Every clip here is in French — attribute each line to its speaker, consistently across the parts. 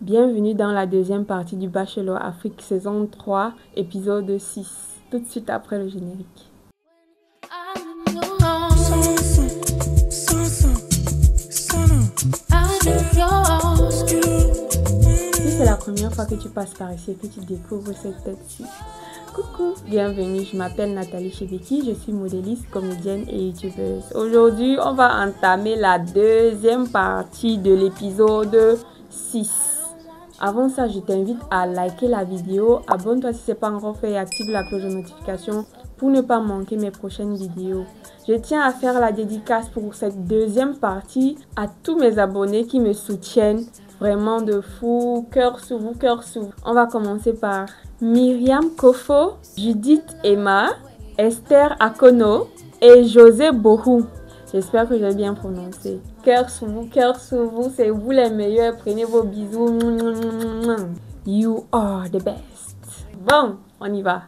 Speaker 1: Bienvenue dans la deuxième partie du Bachelor Afrique saison 3, épisode 6, tout de suite après le générique. Si c'est la première fois que tu passes par ici et que tu découvres cette tête-ci, coucou, bienvenue, je m'appelle Nathalie Chebeki, je suis modéliste, comédienne et youtubeuse. Aujourd'hui, on va entamer la deuxième partie de l'épisode 6. Avant ça, je t'invite à liker la vidéo, abonne-toi si ce n'est pas encore fait et active la cloche de notification pour ne pas manquer mes prochaines vidéos. Je tiens à faire la dédicace pour cette deuxième partie à tous mes abonnés qui me soutiennent. Vraiment de fou, cœur sur vous, cœur sur vous. On va commencer par Myriam Kofo, Judith Emma, Esther Akono et José Bohou. J'espère que j'ai bien prononcé. Cœur sur vous, c'est vous les meilleurs. Prenez vos bisous. You are the best. Bon, on y va.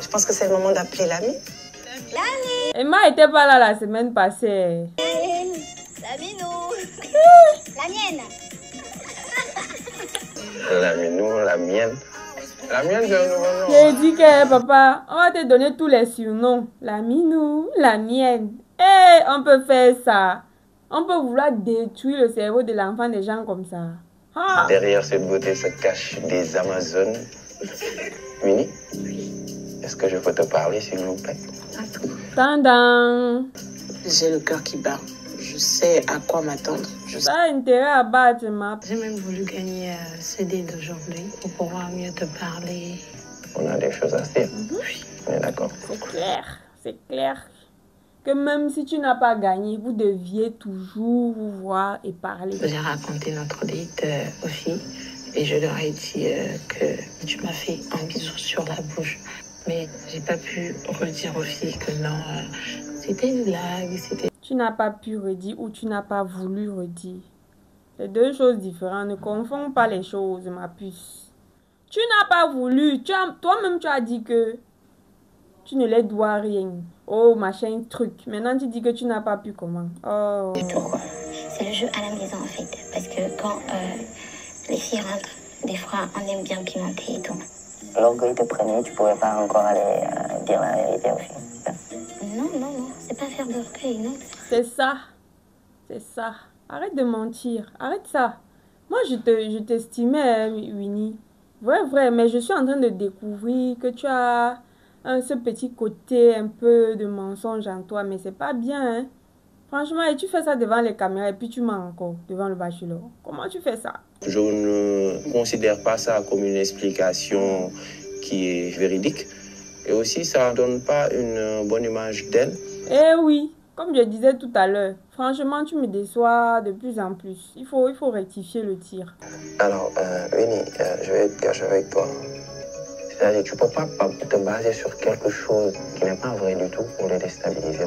Speaker 2: Je pense que c'est le moment d'appeler l'ami.
Speaker 1: Emma était pas là la semaine passée.
Speaker 3: La minou. La mienne.
Speaker 2: La minou, la mienne. La mienne, c'est un nouveau nom.
Speaker 1: J'ai dit que papa, on va te donner tous les surnoms. La minou, la mienne. Eh, on peut faire ça. On peut vouloir détruire le cerveau de l'enfant des gens comme ça. Ah.
Speaker 2: Derrière cette beauté se cachent des Amazones. Winnie, est-ce que je peux te parler, s'il vous plaît?
Speaker 1: Tendang.
Speaker 4: J'ai le cœur qui bat. Je sais à quoi m'attendre.
Speaker 1: Ça a intérêt à battre ma.
Speaker 4: J'ai même voulu gagner ce dé d'aujourd'hui pour pouvoir mieux te parler.
Speaker 2: On a des choses à se dire.
Speaker 4: Oui.
Speaker 2: On est d'accord.
Speaker 1: C'est clair. Que même si tu n'as pas gagné, vous deviez toujours vous voir et parler.
Speaker 4: J'ai raconté notre date aux filles et je leur ai dit que tu m'as fait un bisou sur la bouche. Mais j'ai pas pu redire aux filles que non, c'était une blague, c'était...
Speaker 1: Tu n'as pas pu redire ou tu n'as pas voulu redire. C'est deux choses différentes. Ne confonds pas les choses, ma puce. Tu n'as pas voulu. Toi-même, tu as dit que tu ne les dois rien. Oh, machin, truc. Maintenant, tu dis que tu n'as pas pu comment? Oh.
Speaker 3: Pourquoi? C'est le jeu à la maison en fait. Parce que quand les filles rentrent, des fois on aime bien pimenter et tout.
Speaker 5: L'orgueil te prenait, tu pouvais pas encore aller dire la vérité aux filles.
Speaker 3: Non, c'est pas faire d'orgueil, non.
Speaker 1: C'est ça. Arrête de mentir. Arrête ça. Moi, je t'estimais, Winnie. Vrai, mais je suis en train de découvrir que tu as ce petit côté un peu de mensonge en toi, mais c'est pas bien, hein. Franchement, et tu fais ça devant les caméras et puis tu mens encore devant le bachelor. Comment tu fais ça?
Speaker 2: Je ne considère pas ça comme une explication qui est véridique. Et aussi, ça ne donne pas une bonne image d'elle.
Speaker 1: Eh oui, comme je disais tout à l'heure, franchement, tu me déçois de plus en plus. Il faut rectifier le tir.
Speaker 2: Alors, Winnie, je vais être cash avec toi. C'est-à-dire, tu ne peux pas te baser sur quelque chose qui n'est pas vrai du tout pour les déstabiliser.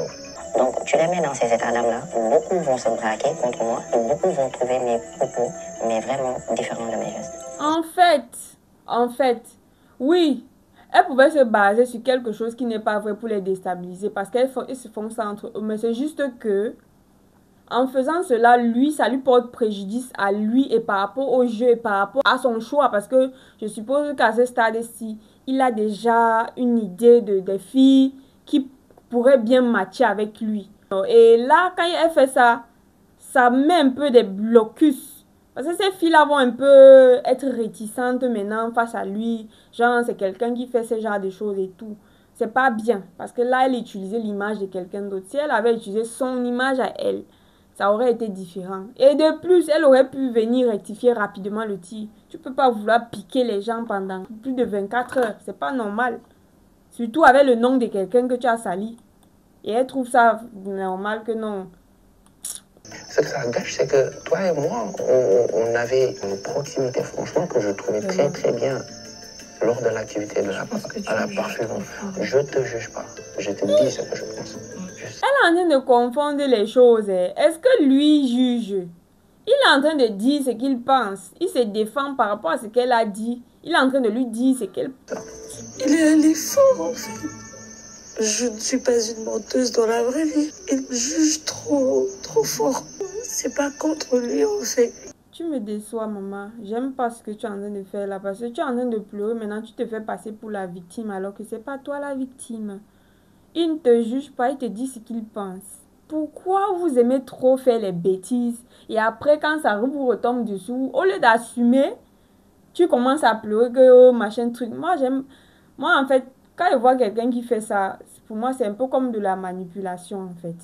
Speaker 5: Donc, tu les mets dans ces états d'âme-là. Beaucoup vont se braquer contre moi et beaucoup vont trouver mes propos, mais vraiment différents de mes gestes.
Speaker 1: En fait, oui, elles pouvaient se baser sur quelque chose qui n'est pas vrai pour les déstabiliser parce qu'elles se font ça entre eux. Mais c'est juste que, en faisant cela, ça lui porte préjudice à lui et par rapport au jeu et par rapport à son choix. Parce que je suppose qu'à ce stade-ci, il a déjà une idée des filles qui pourraient bien matcher avec lui. Et là, quand elle fait ça, ça met un peu des blocus. Parce que ces filles-là vont un peu être réticentes maintenant face à lui. Genre, c'est quelqu'un qui fait ce genre de choses et tout. C'est pas bien. Parce que là, elle utilisait l'image de quelqu'un d'autre. Si elle avait utilisé son image à elle, ça aurait été différent. Et de plus, elle aurait pu venir rectifier rapidement le tir. Tu peux pas vouloir piquer les gens pendant plus de 24 heures. C'est pas normal. Surtout avec le nom de quelqu'un que tu as sali. Et elle trouve ça normal que non.
Speaker 2: Ce que ça gâche, c'est que toi et moi, on avait une proximité, franchement, que je trouvais très bien lors de l'activité de la parfume. Je te juge pas. Je te dis ce que je pense.
Speaker 1: Elle est en train de confondre les choses. Est-ce que lui juge? Il est en train de dire ce qu'il pense. Il se défend par rapport à ce qu'elle a dit. Il est en train de lui dire ce qu'elle pense.
Speaker 4: Il est allé fort en fait. Je ne suis pas une menteuse dans la vraie vie. Il me juge trop fort. C'est pas contre lui en fait.
Speaker 1: Tu me déçois, maman. J'aime pas ce que tu es en train de faire là. Parce que tu es en train de pleurer. Maintenant, tu te fais passer pour la victime. Alors que c'est pas toi la victime. Il ne te juge pas. Il te dit ce qu'il pense. Pourquoi vous aimez trop faire les bêtises? Et après, quand ça vous retombe dessous, au lieu d'assumer, tu commences à pleurer que oh, machin truc. Moi, en fait, quand je vois quelqu'un qui fait ça, pour moi, c'est un peu comme de la manipulation, en fait.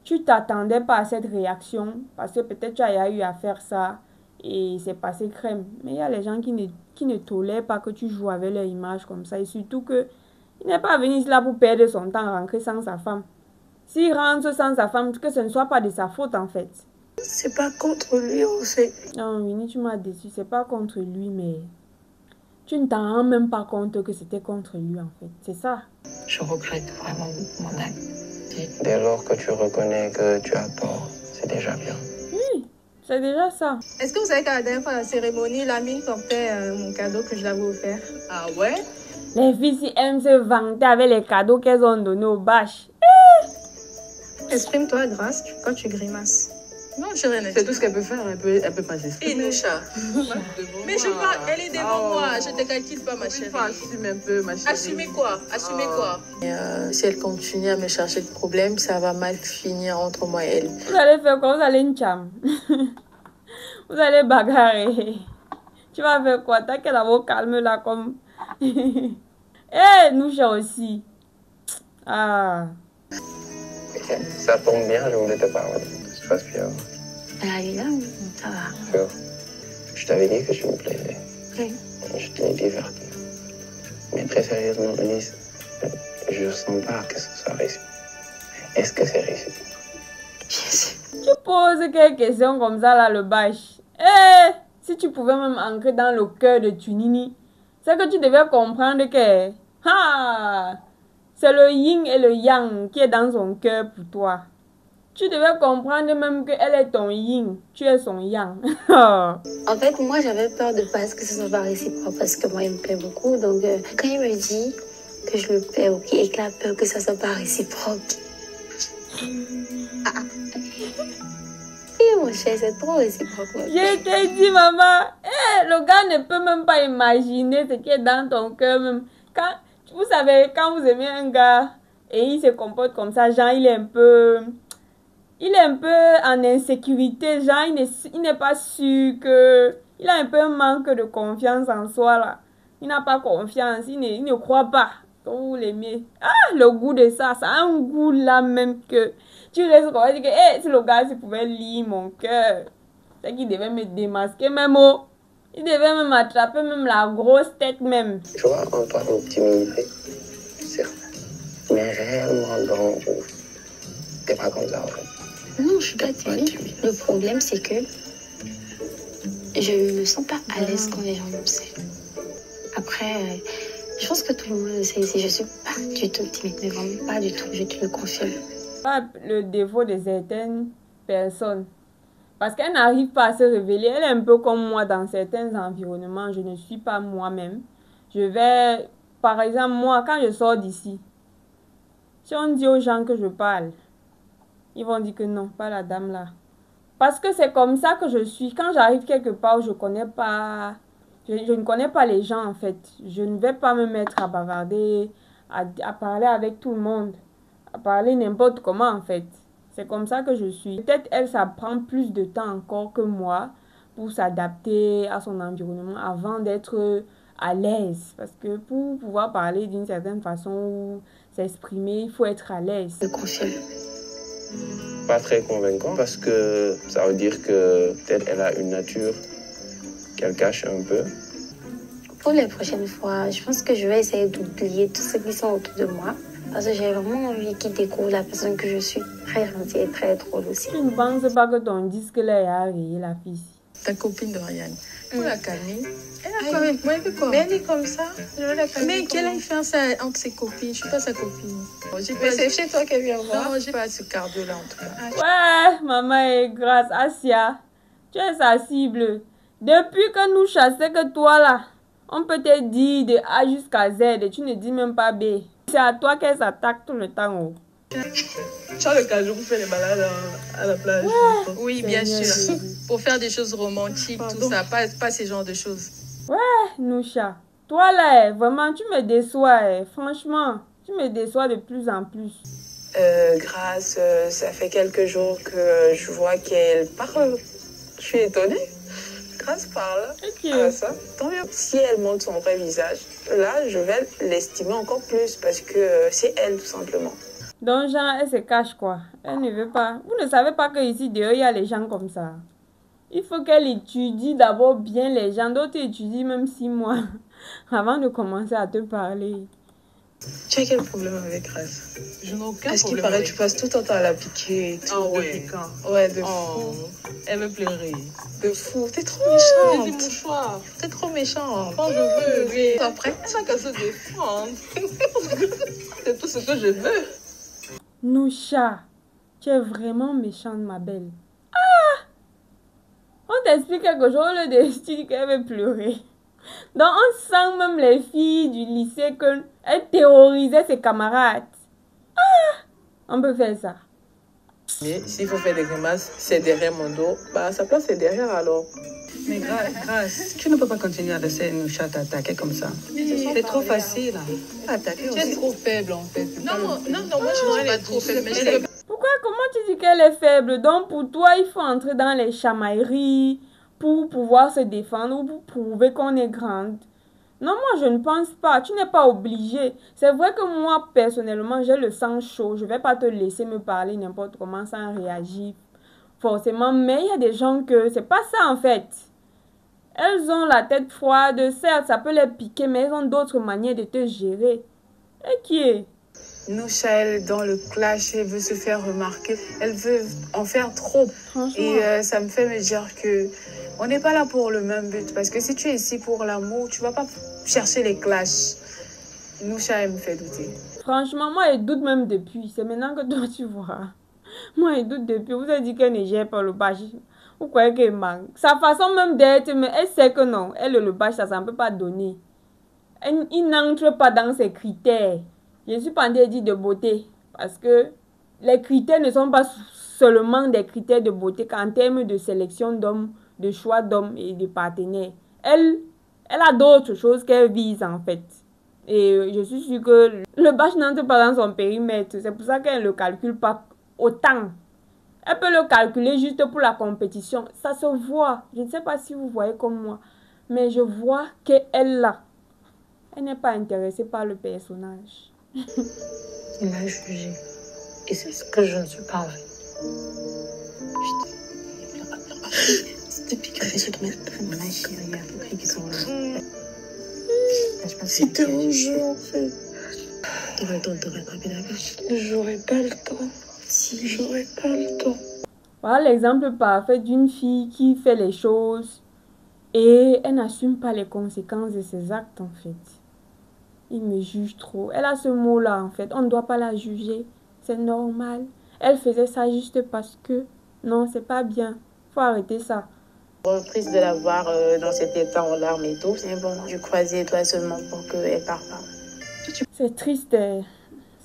Speaker 1: Tu t'attendais pas à cette réaction parce que peut-être tu as eu à faire ça et c'est passé crème. Mais il y a les gens qui ne tolèrent pas que tu joues avec leur image comme ça. Et surtout que il n'est pas venu là pour perdre son temps, rentrer sans sa femme. S'il rentre sans sa femme, que ce ne soit pas de sa faute en fait.
Speaker 4: C'est pas contre lui, on sait.
Speaker 1: Non, Winnie, tu m'as déçu. C'est pas contre lui, mais tu ne t'en rends même pas compte que c'était contre lui en fait. C'est ça.
Speaker 4: Je regrette vraiment mon acte.
Speaker 2: Dès lors que tu reconnais que tu as tort, c'est déjà bien.
Speaker 1: Oui, c'est déjà ça.
Speaker 6: Est-ce que vous savez qu'à la dernière fois, à la cérémonie, la mine portait mon cadeau que je l'avais offert?
Speaker 7: Ah ouais?
Speaker 1: Les filles, si aiment se vanter avec les cadeaux qu'elles ont donnés aux bâches.
Speaker 6: Exprime-toi, Grâce, pourquoi tu grimaces?
Speaker 7: Non, je rien.
Speaker 8: C'est tout ce qu'elle peut faire, elle peut pas s'exprimer.
Speaker 7: Inoucha. Mais je parle, elle est devant moi, je te calcule pas, ma chérie.
Speaker 8: Assume un peu, ma chérie.
Speaker 7: Assumez quoi? Assumez quoi?
Speaker 4: Si elle continue à me chercher de problème, ça va mal finir entre moi et elle.
Speaker 1: Vous allez faire quoi? Vous allez une cham. Vous allez bagarrer. Tu vas faire quoi? T'as qu'à d'abord calme là comme... Eh, nous aussi. Ah.
Speaker 2: Ok, ça tombe bien, je voulais te parler. Ça se passe bien.
Speaker 3: Évidemment, ça va.
Speaker 2: Sûr. Je t'avais dit que tu me plaisais.
Speaker 3: Oui.
Speaker 2: Je te l'ai diverti. Mais très sérieusement, Eunice, je sens pas que ce soit réussi. Est-ce que c'est réussi?
Speaker 1: Tu poses quelques questions comme ça là, le bâche. Eh, si tu pouvais même ancrer dans le cœur de Tunini, c'est que tu devais comprendre que c'est le yin et le yang qui est dans son cœur pour toi. Tu devais comprendre même qu'elle est ton yin, tu es son yang.
Speaker 3: En fait, moi, j'avais peur de pas que ce soit pas réciproque parce que moi, il me plaît beaucoup. Donc, quand il me dit que je le plais, ok, et qu'il a peur que ça soit pas réciproque. Oui, mon cher, c'est trop réciproque.
Speaker 1: Je t'ai dit, maman, le gars ne peut même pas imaginer ce qui est dans ton cœur même. Quand, vous savez, quand vous aimez un gars et il se comporte comme ça, genre, il est un peu en insécurité, genre, il n'est pas sûr que... Il a un peu un manque de confiance en soi, là. Il n'a pas confiance, il ne croit pas que vous l'aimez. Ah, le goût de ça, ça a un goût là même que... Tu laisses comme ça, dire que, si le gars, s'il pouvait lire mon cœur, c'est qu'il devait me démasquer même, oh. Il devait même attraper même la grosse tête même.
Speaker 2: Tu vois, en toi, une timidité, certes. Mais réellement dans vous, t'es pas comme ça, en fait.
Speaker 3: Non, je suis pas timide. Le problème, c'est que je ne me sens pas à l'aise quand les gens m'observent. Après, je pense que tout le monde le sait ici. Je suis pas du tout timide, mais vraiment pas du tout. Je te le confirme.
Speaker 1: Pas le défaut de certaines personnes. Parce qu'elle n'arrive pas à se révéler. Elle est un peu comme moi dans certains environnements. Je ne suis pas moi-même. Je vais, par exemple, moi, quand je sors d'ici, si on dit aux gens que je parle, ils vont dire que non, pas la dame là. Parce que c'est comme ça que je suis. Quand j'arrive quelque part, je ne connais pas les gens en fait. Je ne vais pas me mettre à bavarder, à parler avec tout le monde, à parler n'importe comment en fait. C'est comme ça que je suis. Peut-être elle, ça prend plus de temps encore que moi pour s'adapter à son environnement avant d'être à l'aise. Parce que pour pouvoir parler d'une certaine façon ou s'exprimer, il faut être à l'aise.
Speaker 3: Je confirme.
Speaker 2: Pas très convaincant parce que ça veut dire que peut-être elle a une nature qu'elle cache un peu.
Speaker 3: Pour les prochaines fois, je pense que je vais essayer d'oublier tous ceux qui sont autour de moi. Parce que j'ai vraiment envie qu'ils découvrent la personne que je suis. Très gentille et très drôle aussi.
Speaker 1: Tu ne penses pas que ton disque là est arrivé, la fille?
Speaker 7: Ta copine de Ryan, pour la calmer.
Speaker 6: Elle a quoi avec moi? Mais elle est comme ça. Je vais la calmer.
Speaker 7: Mais quelle influence entre ses copines? Je suis pas sa copine.
Speaker 6: Mais c'est chez toi qu'elle vient voir.
Speaker 7: Non, j'ai pas ce cardio-là en tout cas.
Speaker 1: Ouais, maman est grâce. Asia, tu es sa cible. Depuis que nous chassons que toi là, on peut te dire de A jusqu'à Z et tu ne dis même pas B. C'est à toi qu'elle s'attaque tout le temps. Oh.
Speaker 8: Tu as l'occasion pour faire les balades à la plage.
Speaker 1: Ouais.
Speaker 7: Oui, bien sûr. Pour faire des choses romantiques, tout ça, pas ce genre de choses.
Speaker 1: Ouais, Noucha. Toi là, vraiment, tu me déçois. Franchement, tu me déçois de plus en plus.
Speaker 4: Grâce, ça fait quelques jours que je vois qu'elle parle. Je suis étonnée. Grâce parle.
Speaker 1: Ok.
Speaker 4: Ça, tant mieux. Si elle montre son vrai visage, là, je vais l'estimer encore plus parce que c'est elle, tout simplement.
Speaker 1: Donc, genre, elle se cache quoi. Elle ne veut pas. Vous ne savez pas qu'ici, dehors, il y a les gens comme ça. Il faut qu'elle étudie d'abord bien les gens. D'autres étudient même 6 mois avant de commencer à te parler.
Speaker 4: Tu as quel problème avec Grace?
Speaker 8: Je n'ai aucun problème.
Speaker 4: Est-ce qu'il paraît que tu passes tout ton temps à la piquer et tout?
Speaker 8: Ah ouais.
Speaker 4: Ouais, de fou.
Speaker 8: Elle me plairait.
Speaker 4: De fou. T'es trop méchante.
Speaker 8: J'ai dit mon choix.
Speaker 4: T'es trop méchante.
Speaker 8: Quand je veux.
Speaker 4: Oui.
Speaker 8: Après, chacun se défend. C'est tout ce que je veux.
Speaker 1: Noucha, tu es vraiment méchante, ma belle. Ah! On t'explique quelque chose, le tu dis qu'elle veut pleurer. Donc, on sent même les filles du lycée qu'elles terrorisaient ses camarades. Ah! On peut faire ça.
Speaker 8: Mais s'il faut faire des grimaces, c'est derrière mon dos. Bah, sa place, c'est derrière alors.
Speaker 9: Mais Grace, tu ne peux pas continuer à laisser Noucha t'attaquer comme ça. C'est trop facile. Attaquer aussi.
Speaker 7: Tu es trop faible en fait. Non, moi je ne suis pas trop faible. Mais
Speaker 1: Pourquoi? Comment tu dis qu'elle est faible? Donc, pour toi, il faut entrer dans les chamailleries pour pouvoir se défendre ou pour prouver qu'on est grande. Non, moi, je ne pense pas. Tu n'es pas obligée. C'est vrai que moi, personnellement, j'ai le sang chaud. Je ne vais pas te laisser me parler n'importe comment sans réagir forcément. Mais il y a des gens que c'est pas ça, en fait. Elles ont la tête froide. Certes, ça peut les piquer, mais elles ont d'autres manières de te gérer. Et qui est?
Speaker 4: Noucha, elle est dans le clash, elle veut se faire remarquer. Elle veut en faire trop. Et ça me fait me dire que on n'est pas là pour le même but. Parce que si tu es ici pour l'amour, tu vas pas chercher les clashs. Noucha, elle me fait douter.
Speaker 1: Franchement, moi, elle doute même depuis. C'est maintenant que toi, tu vois. Moi, elle doute depuis. Vous avez dit qu'elle ne gère pas le bâche. Vous croyez qu'elle manque. Sa façon même d'être, mais elle sait que non. Elle, le bâche, ça ne peut pas donner. Il n'entre pas dans ses critères. Je suis pas en train de dire de beauté. Parce que les critères ne sont pas seulement des critères de beauté qu'en termes de sélection d'hommes, de choix d'hommes et de partenaires. Elle a d'autres choses qu'elle vise en fait. Et je suis sûre que le bâche n'entre pas dans son périmètre. C'est pour ça qu'elle ne le calcule pas autant. Elle peut le calculer juste pour la compétition. Ça se voit. Je ne sais pas si vous voyez comme moi. Mais je vois qu'elle là. Elle n'est pas intéressée par le personnage.
Speaker 4: Il m'a jugé. Et c'est ce que je ne suis pas en fait. Depuis que je suis tombée, ma chérie, il y a beaucoup qui sont là. C'était un jeu en fait. T'aurais le temps de te rattraper d'accord? J'aurais pas le temps. Si, j'aurais pas le temps.
Speaker 1: Voilà l'exemple parfait d'une fille qui fait les choses et elle n'assume pas les conséquences de ses actes en fait. Il me juge trop. Elle a ce mot-là, en fait. On ne doit pas la juger. C'est normal. Elle faisait ça juste parce que... Non, c'est pas bien. Faut arrêter ça.
Speaker 4: Triste de la voir dans cet état en larmes et tout. Mais bon, je croisais toi seulement pour qu'elle parle pas.
Speaker 1: C'est triste.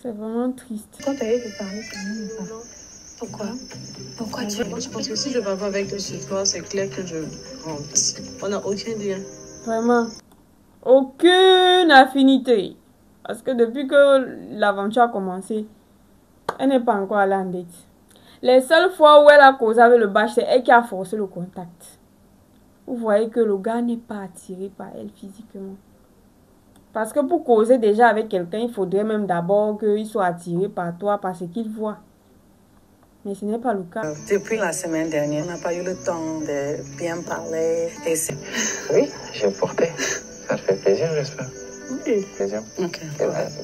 Speaker 1: C'est vraiment triste.
Speaker 4: Quand t'avais fait parler, quand même. Pourquoi? Pourquoi tu...
Speaker 8: Je pense que si je vais pas avec toi sur toi, c'est clair que je rentre. On n'a aucun lien.
Speaker 1: Vraiment. Aucune affinité. Parce que depuis que l'aventure a commencé, elle n'est pas encore allée en date. Les seules fois où elle a causé avec le bâche, c'est elle qui a forcé le contact. Vous voyez que le gars n'est pas attiré par elle physiquement. Parce que pour causer déjà avec quelqu'un, il faudrait même d'abord qu'il soit attiré par toi, par ce qu'il voit. Mais ce n'est pas le cas.
Speaker 9: Depuis la semaine dernière, on n'a pas eu le temps de bien parler. Et
Speaker 2: oui, j'ai porté. Ça te fait plaisir, j'espère.
Speaker 9: Oui.
Speaker 2: Plaisir.
Speaker 9: Ok.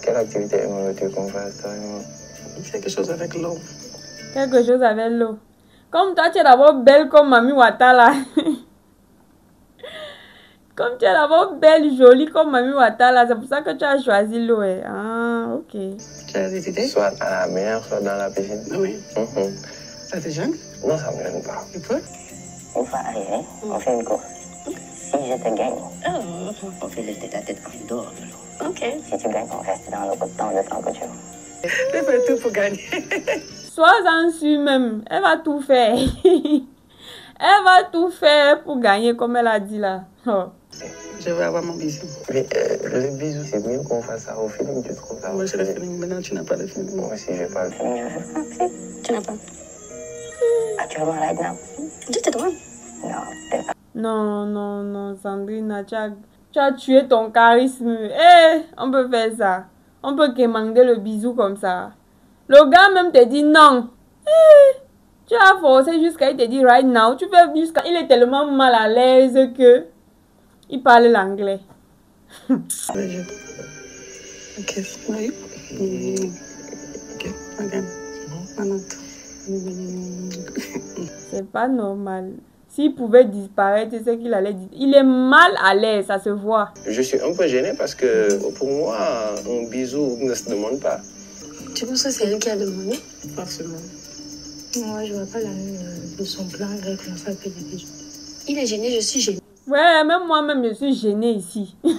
Speaker 2: Quelle activité aimerais-tu qu'on fasse, toi et moi?
Speaker 9: Quelque chose avec l'eau.
Speaker 1: Quelque chose avec l'eau. Comme toi, tu es d'abord belle comme Mami Watala. Comme tu es d'abord belle, jolie comme Mami Watala, c'est pour ça que tu as choisi l'eau. Ah, ok.
Speaker 9: Tu as des idées?
Speaker 2: Soit à la mer, soit dans la piscine.
Speaker 9: Oui. Ça te gêne?
Speaker 2: Non, ça me gêne pas.
Speaker 9: Tu peux?
Speaker 5: Une fois arrivé, on fait une course. Si je te gagne, on fait le tête-à-tête en dehors de l'eau.
Speaker 3: Ok.
Speaker 5: Si tu gagnes, on reste dans l'eau autant de temps que tu veux.
Speaker 9: Elle fait tout pour gagner.
Speaker 1: Sois-en sûr même. Elle va tout faire. Elle va tout faire pour gagner, comme elle a dit là. Oh.
Speaker 9: Je vais avoir mon bisou.
Speaker 2: Mais le bisou, c'est mieux qu'on fasse ça au feeling, tu trouves ça?
Speaker 9: Moi, j'ai le feeling. Maintenant, tu n'as pas le feeling.
Speaker 2: Moi aussi, j'ai pas le feeling.
Speaker 5: Tu n'as pas. Actuellement, right now. Tu te drones? Non, peut-être pas.
Speaker 1: Non, Sandrine, tu as tué ton charisme. Eh, on peut faire ça. On peut quémander le bisou comme ça. Le gars même te dit non. Eh, tu as forcé jusqu'à il te dit right now. Tu fais jusqu'à il est tellement mal à l'aise que il parle l'anglais.
Speaker 9: Ok, oui. Ok, regarde.
Speaker 1: C'est pas normal. S'il pouvait disparaître, c'est ce qu'il allait dire. Il est mal à l'aise, ça se voit.
Speaker 2: Je suis un peu gêné parce que pour moi, un bisou ne se demande pas.
Speaker 3: Tu penses que c'est elle qui a demandé?
Speaker 9: Forcément.
Speaker 3: Moi, je vois pas de son plan avec la femme que des bisous. Il est gêné, je suis gênée.
Speaker 1: Ouais, même moi-même, je suis gênée ici.
Speaker 5: Je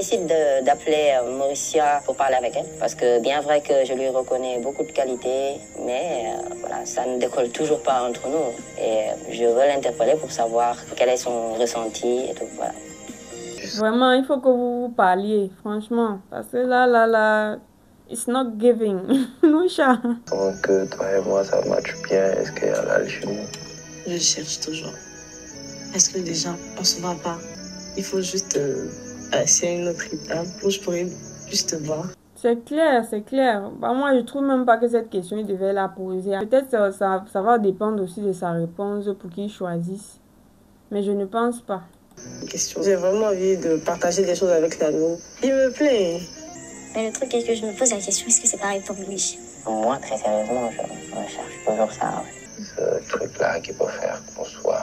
Speaker 5: décide d'appeler Mauricia pour parler avec elle parce que bien vrai que je lui reconnais beaucoup de qualités, mais voilà, ça ne décolle toujours pas entre nous et je veux l'interpeller pour savoir quel est son ressenti et tout, voilà.
Speaker 1: Vraiment, il faut que vous parliez, franchement, parce que là, it's not giving. Nousha.
Speaker 2: Comment que toi et moi, ça match bien? Est-ce qu'il y a l'alchimie?
Speaker 4: Je cherche toujours. Est-ce que déjà, on se voit pas? Il faut juste passer à une autre étape où je pourrais juste te voir.
Speaker 1: C'est clair. Bah, moi, je trouve même pas que cette question, il devait la poser. Peut-être ça va dépendre aussi de sa réponse pour qu'il choisisse. Mais je ne pense pas.
Speaker 4: J'ai vraiment envie de partager des choses avec Nano. Il me plaît.
Speaker 3: Mais le truc est que je me pose la question, est-ce que c'est pareil pour lui?
Speaker 5: Moi, très sérieusement, je cherche toujours ça. Ouais.
Speaker 2: Ce truc-là qui peut faire qu'on soit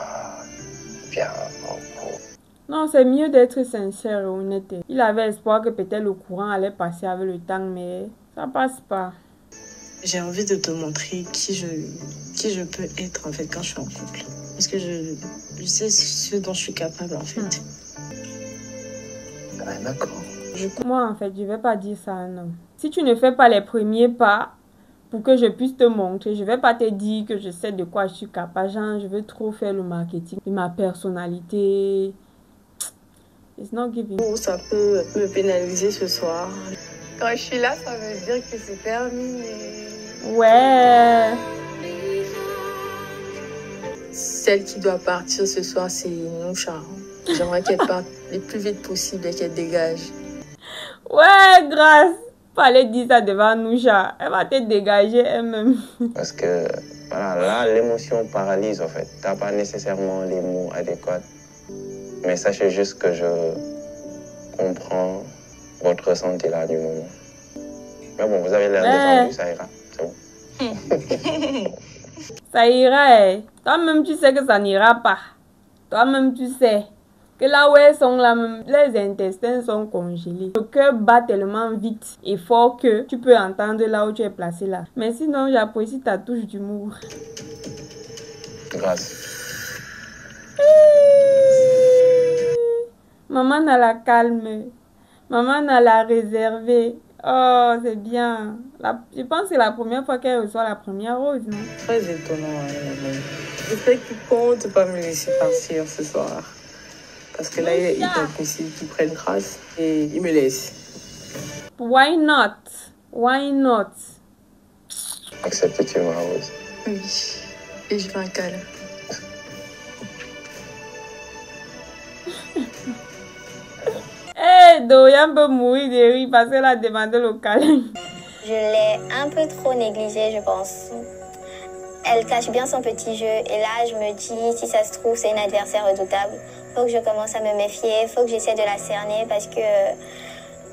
Speaker 2: bien en couple.
Speaker 1: Non, c'est mieux d'être sincère et honnête. Il avait espoir que peut-être le courant allait passer avec le temps, mais ça passe pas.
Speaker 4: J'ai envie de te montrer qui je peux être en fait quand je suis en couple. Parce que je sais ce dont je suis capable en fait.
Speaker 2: Ah, d'accord.
Speaker 1: Moi, en fait, je vais pas dire ça à un homme. Si tu ne fais pas les premiers pas pour que je puisse te montrer, je vais pas te dire que je sais de quoi je suis capable. Genre, je veux trop faire le marketing de ma personnalité. It's not giving.
Speaker 4: Ça peut me pénaliser ce soir.
Speaker 6: Quand je suis là, ça veut dire que c'est terminé.
Speaker 1: Ouais.
Speaker 7: Celle qui doit partir ce soir, c'est Nousha. J'aimerais qu'elle parte le plus vite possible et qu'elle dégage.
Speaker 1: Ouais, grâce. Fallait dire ça devant Nousha. Elle va te dégager elle-même.
Speaker 2: Parce que voilà, là, l'émotion paralyse en fait. T'as pas nécessairement les mots adéquats. Mais sachez juste que je comprends votre ressenti là du moment. Mais bon, vous avez l'air détendu, ça ira. C'est bon.
Speaker 1: Ça ira, eh. Toi-même, tu sais que ça n'ira pas. Toi-même, tu sais que là où elles sont, là, même, les intestins sont congelés. Le cœur bat tellement vite et fort que tu peux entendre là où tu es placé là. Mais sinon, j'apprécie ta touche d'humour.
Speaker 2: Grâce.
Speaker 1: Maman n'a la calme. Maman n'a la réservée. Oh, c'est bien. Je pense que c'est la première fois qu'elle reçoit la première rose, non?
Speaker 4: Très étonnant. J'espère qu'il compte pas me laisser partir ce soir. Parce que là, il est possible qu'il prenne grâce et il me laisse.
Speaker 1: Why not? Why not?
Speaker 2: Acceptes-tu ma rose?
Speaker 7: Oui. Et je veux un câlin.
Speaker 1: Dorian peut mourir de rire parce qu'elle a demandé le câlin.
Speaker 3: Je l'ai un peu trop négligée, je pense. Elle cache bien son petit jeu et là, je me dis, si ça se trouve, c'est une adversaire redoutable. Faut que je commence à me méfier, faut que j'essaie de la cerner parce que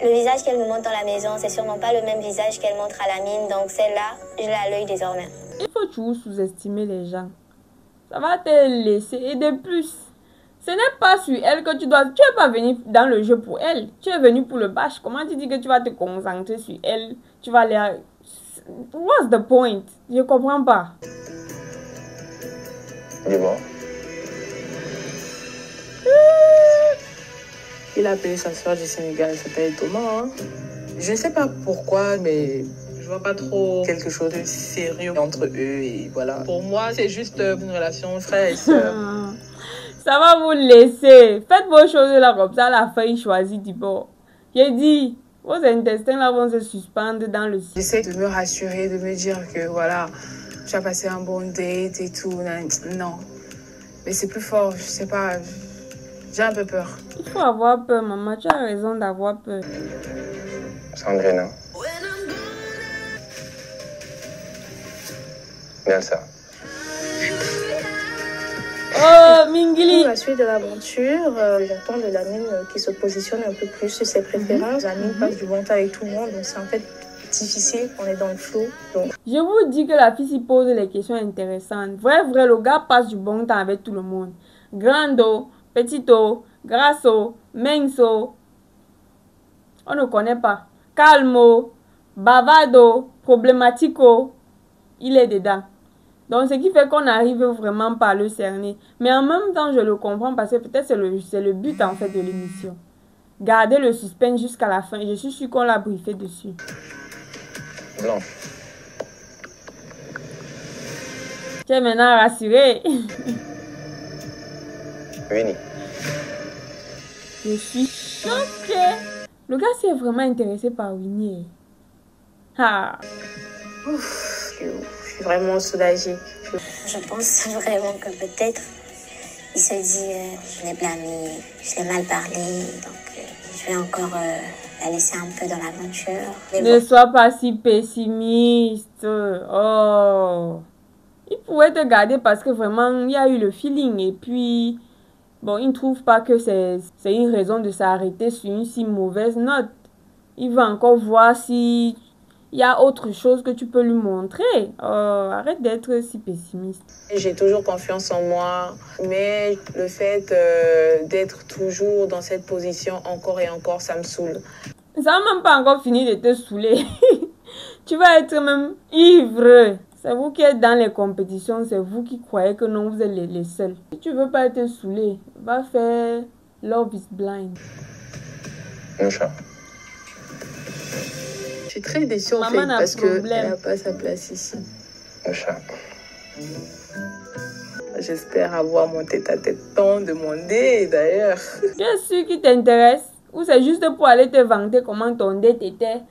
Speaker 3: le visage qu'elle me montre dans la maison, c'est sûrement pas le même visage qu'elle montre à la mine. Donc celle-là, je l'ai à l'œil désormais.
Speaker 1: Il faut toujours sous-estimer les gens. Ça va te laisser. Et de plus, ce n'est pas sur elle que tu dois... Tu n'es pas venu dans le jeu pour elle. Tu es venu pour le bâche. Comment tu dis que tu vas te concentrer sur elle? Tu vas aller... What's the point? Je comprends pas.
Speaker 2: Dis-moi.
Speaker 8: Il a appelé sa soeur du Sénégal, elle s'appelle Thomas. Hein?
Speaker 7: Je ne sais pas pourquoi, mais je vois pas trop quelque chose de sérieux entre eux. Et voilà. Pour moi, c'est juste une relation frère et sœur.
Speaker 1: Ça va vous laisser. Faites vos choses là comme ça. À la fin, il choisit du bon. J'ai dit, vos intestins là vont se suspendre dans le ciel.
Speaker 6: J'essaie de me rassurer, de me dire que voilà, tu as passé un bon date et tout. Non. Mais c'est plus fort, je sais pas. J'ai un peu peur.
Speaker 1: Il faut avoir peur, maman. Tu as raison d'avoir peur.
Speaker 2: Sandrina. Nelsa.
Speaker 1: Oh, Mingili.
Speaker 6: Pour la suite de l'aventure, j'attends de Lamine qui se positionne un peu plus sur ses préférences. Lamine passe du bon temps avec tout le monde, donc c'est en fait difficile. On est dans le flow. Donc...
Speaker 1: Je vous dis que la fille s'y pose les questions intéressantes. Vrai, le gars passe du bon temps avec tout le monde. Grando, petito, grasso, menso. On ne connaît pas. Calmo, bavado, problematico. Il est dedans. Donc, ce qui fait qu'on n'arrive vraiment pas à le cerner. Mais en même temps, je le comprends parce que peut-être c'est le but en fait de l'émission. Garder le suspense jusqu'à la fin. Je suis sûre qu'on l'a briefé dessus.
Speaker 2: Blanche.
Speaker 1: Tu es maintenant rassuré.
Speaker 2: Winnie.
Speaker 1: Je suis choquée. Le gars s'est vraiment intéressé par Winnie. Ah.
Speaker 6: Ouf, je suis vraiment soulagée.
Speaker 3: Je pense vraiment que peut-être il se dit je l'ai blâmé, je l'ai mal parlé, donc je vais encore la laisser un peu dans l'aventure.
Speaker 1: Ne sois pas si pessimiste. Oh. Il pourrait te garder parce que vraiment il y a eu le feeling et puis bon, il ne trouve pas que c'est une raison de s'arrêter sur une si mauvaise note. Il va encore voir si il y a autre chose que tu peux lui montrer. Arrête d'être si pessimiste.
Speaker 7: J'ai toujours confiance en moi, mais le fait d'être toujours dans cette position encore et encore, ça me saoule.
Speaker 1: Ça n'a même pas encore fini de te saouler. Tu vas être même ivre. C'est vous qui êtes dans les compétitions, c'est vous qui croyez que non, vous êtes les seuls. Si tu veux pas être saoulé, va faire Love is Blind.
Speaker 2: Nusha.
Speaker 7: Je suis très déçue en fait parce qu'elle n'a pas sa place ici.
Speaker 2: Nusha.
Speaker 7: J'espère avoir mon tête-à-tête tant demandé d'ailleurs.
Speaker 1: Tu es sûr qu'il t'intéresse? Ou c'est juste pour aller te vanter comment ton date était,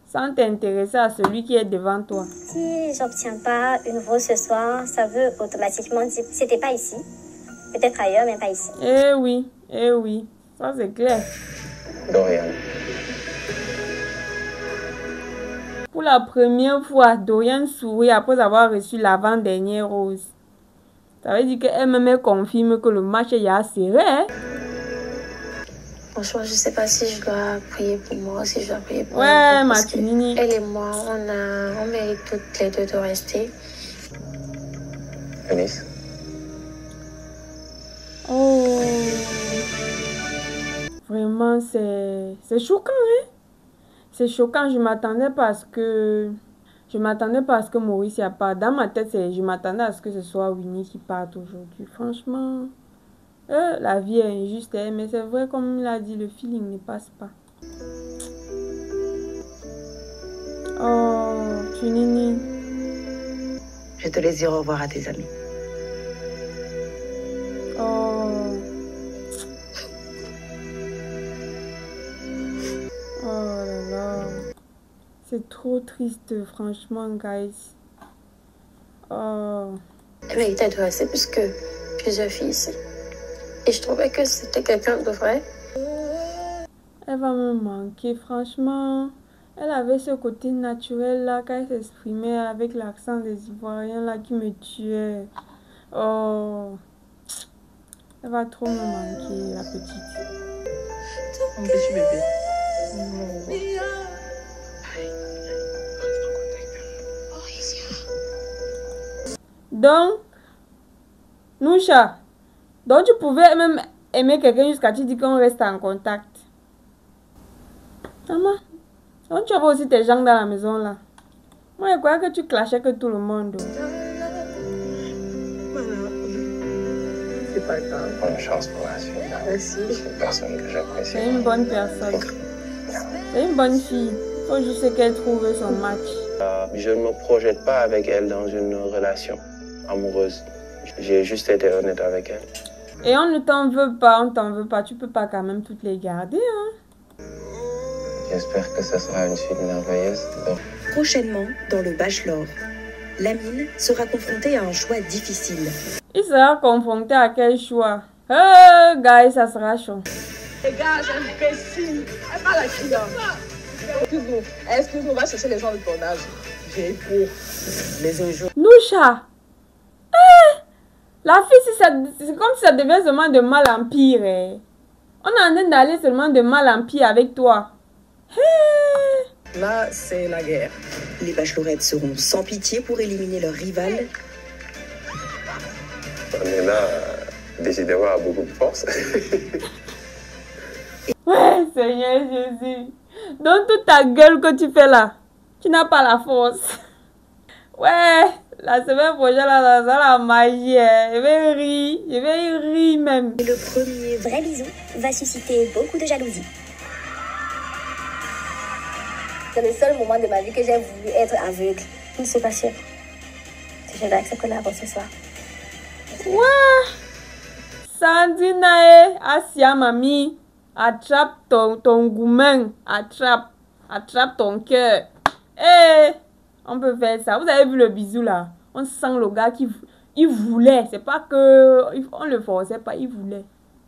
Speaker 1: sans t'intéresser à celui qui est devant toi?
Speaker 3: Si j'obtiens pas une rose ce soir, ça veut automatiquement dire que c'était pas ici. Peut-être ailleurs, mais pas ici.
Speaker 1: Eh oui, ça c'est clair.
Speaker 2: Dorian.
Speaker 1: Pour la première fois, Dorian sourit après avoir reçu l'avant-dernière rose. Ça veut dire qu'elle-même confirme que le match est serré. Hein?
Speaker 3: Franchement, je sais pas si je dois prier pour moi, si je dois prier pour
Speaker 1: ouais, ma Tinini.
Speaker 3: Elle et moi, on mérite toutes les deux de rester.
Speaker 2: Eunice.
Speaker 1: Oh. Vraiment, c'est choquant, hein? C'est choquant, je m'attendais parce que Maurice n'y a pas. Dans ma tête, je m'attendais à ce que ce soit Winnie qui parte aujourd'hui. Franchement, la vie est injuste, hein, mais c'est vrai, comme il a dit, le feeling ne passe pas. Oh, Tunini.
Speaker 4: Je te laisse dire au revoir à tes amis.
Speaker 1: Oh. Oh là là. C'est trop triste, franchement, guys. Oh.
Speaker 3: Elle méritait de rester plus que plusieurs filles ici. Et je trouvais que c'était quelqu'un de vrai.
Speaker 1: Elle va me manquer, franchement. Elle avait ce côté naturel là, quand elle s'exprimait avec l'accent des Ivoiriens là qui me tuait. Oh. Elle va trop me manquer, la petite.
Speaker 7: Mon petit bébé.
Speaker 1: Donc, Nusha, donc tu pouvais même aimer quelqu'un jusqu'à tu dis qu'on reste en contact. Maman, donc tu avais aussi tes gens dans la maison là. Moi, je crois que tu clashais que tout le monde.
Speaker 7: C'est pas grave.
Speaker 2: Bonne chance pour la suite.
Speaker 7: Merci.
Speaker 2: C'est une personne que j'apprécie.
Speaker 1: C'est une bonne personne.
Speaker 2: Merci.
Speaker 1: C'est une bonne fille. Faut juste qu'elle trouve son match.
Speaker 2: Je ne me projette pas avec elle dans une relation amoureuse. J'ai juste été honnête avec elle.
Speaker 1: Et on ne t'en veut pas, on t'en veut pas. Tu peux pas quand même toutes les garder, hein.
Speaker 2: J'espère que ce sera une suite merveilleuse.
Speaker 10: Prochainement, dans le Bachelor, Lamine sera confronté à un choix difficile.
Speaker 1: Il sera confronté à quel choix? Guys, ça sera chaud.
Speaker 7: Les gars, j'ai imbécile. Elle parle à qui là? Excuse-nous, on va chercher les gens de ton âge. J'ai cours. Mais un jour.
Speaker 1: Noucha! La fille, c'est comme si ça devait seulement de mal en pire. On est en train d'aller seulement de mal en pire avec toi.
Speaker 7: Là, c'est la guerre.
Speaker 10: Les bachelorettes seront sans pitié pour éliminer leur rival.
Speaker 2: On est là, décidément, à beaucoup de force.
Speaker 1: Ouais, Seigneur Jésus. Dans toute ta gueule que tu fais là, tu n'as pas la force. Ouais, la semaine prochaine, là, ça la magie. Je vais rire même.
Speaker 11: Le premier vrai bisou va susciter beaucoup de jalousie. C'est le seul moment de ma vie que j'ai voulu être aveugle. Je ne suis pas sûre si je vais accepter la ce soir.
Speaker 1: Ouais. Sandinae, Asia, mamie, attrape ton gourmand, attrape ton cœur. On peut faire ça. Vous avez vu le bisou là? On sent le gars qui il voulait. C'est pas que on le forçait pas, il voulait.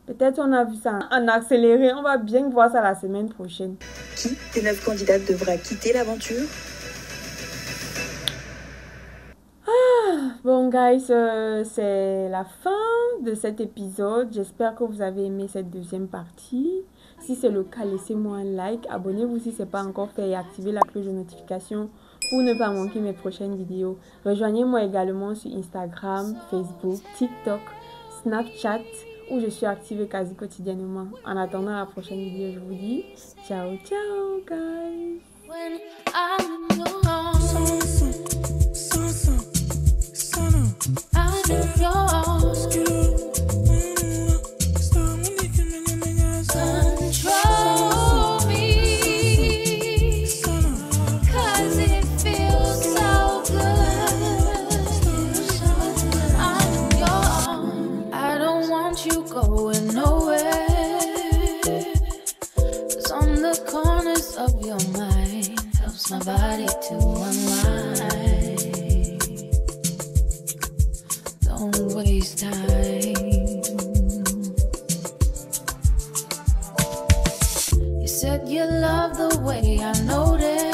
Speaker 1: Peut-être on a vu ça en accéléré. On va bien voir ça la semaine prochaine.
Speaker 10: Qui des 9 candidates devra quitter l'aventure?
Speaker 1: Bon guys, c'est la fin de cet épisode. J'espère que vous avez aimé cette deuxième partie. Si c'est le cas, laissez-moi un like. Abonnez-vous si ce n'est pas encore fait et activez la cloche de notification pour ne pas manquer mes prochaines vidéos. Rejoignez-moi également sur Instagram, Facebook, TikTok, Snapchat où je suis active quasi quotidiennement. En attendant la prochaine vidéo, je vous dis ciao ciao guys. When I'm going nowhere. 'Cause on the corners of your mind helps my body to unwind. Don't waste time. You said you love the way I noticed.